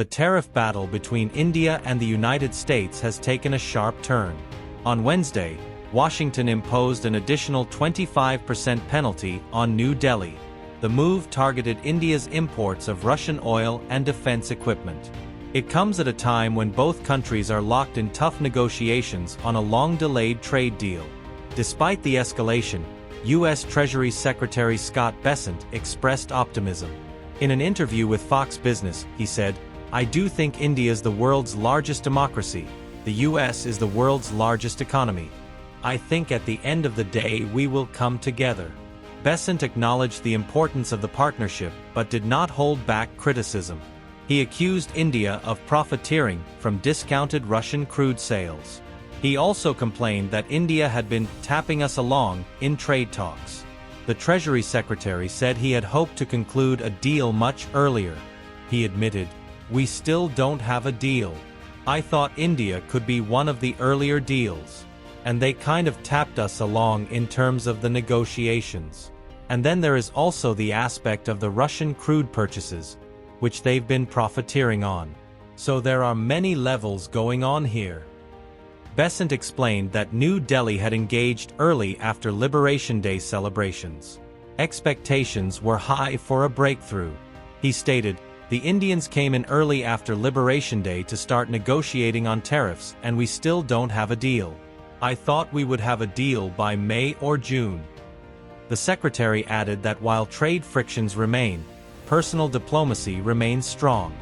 the tariff battle between India and the United States has taken a sharp turn. On Wednesday, Washington imposed an additional 25% penalty on New Delhi. The move targeted India's imports of Russian oil and defense equipment. It comes at a time when both countries are locked in tough negotiations on a long-delayed trade deal. Despite the escalation, U.S. Treasury Secretary Scott Bessent expressed optimism. In an interview with Fox Business, he said, "I do think India is the world's largest democracy. The U.S. is the world's largest economy. I think at the end of the day we will come together." Bessent acknowledged the importance of the partnership but did not hold back criticism. He accused India of profiteering from discounted Russian crude sales. He also complained that India had been tapping us along in trade talks. The Treasury Secretary said he had hoped to conclude a deal much earlier. He admitted, "We still don't have a deal. I thought India could be one of the earlier deals. And they kind of tapped us along in terms of the negotiations. And then there is also the aspect of the Russian crude purchases, which they've been profiteering on. So there are many levels going on here." Bessent explained that New Delhi had engaged early after Liberation Day celebrations. Expectations were high for a breakthrough. He stated, "The Indians came in early after Liberation Day to start negotiating on tariffs, and we still don't have a deal. I thought we would have a deal by May or June." The secretary added that while trade frictions remain, personal diplomacy remains strong.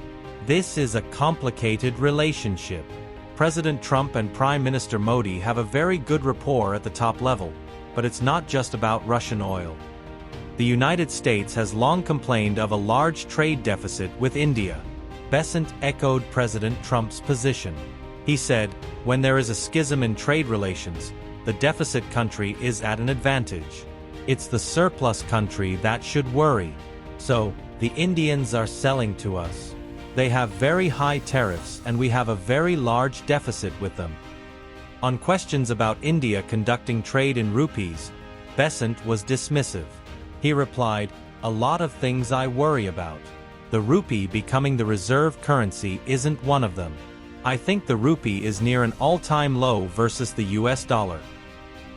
This is a complicated relationship. President Trump and Prime Minister Modi have a very good rapport at the top level, but it's not just about Russian oil. The United States has long complained of a large trade deficit with India. Bessent echoed President Trump's position. He said, "When there is a schism in trade relations, the deficit country is at an advantage. It's the surplus country that should worry. So, the Indians are selling to us. They have very high tariffs and we have a very large deficit with them." On questions about India conducting trade in rupees, Bessent was dismissive. He replied, "A lot of things I worry about. The rupee becoming the reserve currency isn't one of them. I think the rupee is near an all-time low versus the US dollar."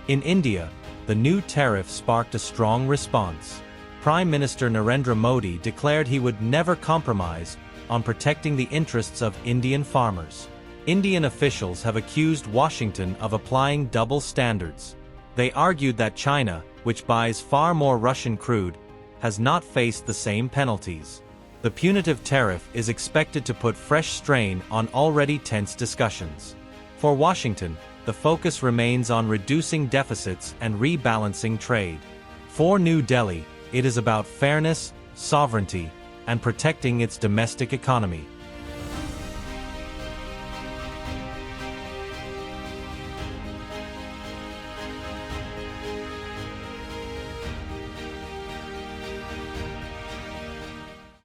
In India, the new tariff sparked a strong response. Prime Minister Narendra Modi declared he would never compromise on protecting the interests of Indian farmers. Indian officials have accused Washington of applying double standards. They argued that China, which buys far more Russian crude, has not faced the same penalties. The punitive tariff is expected to put fresh strain on already tense discussions. For Washington, the focus remains on reducing deficits and rebalancing trade. For New Delhi, it is about fairness, sovereignty, and protecting its domestic economy.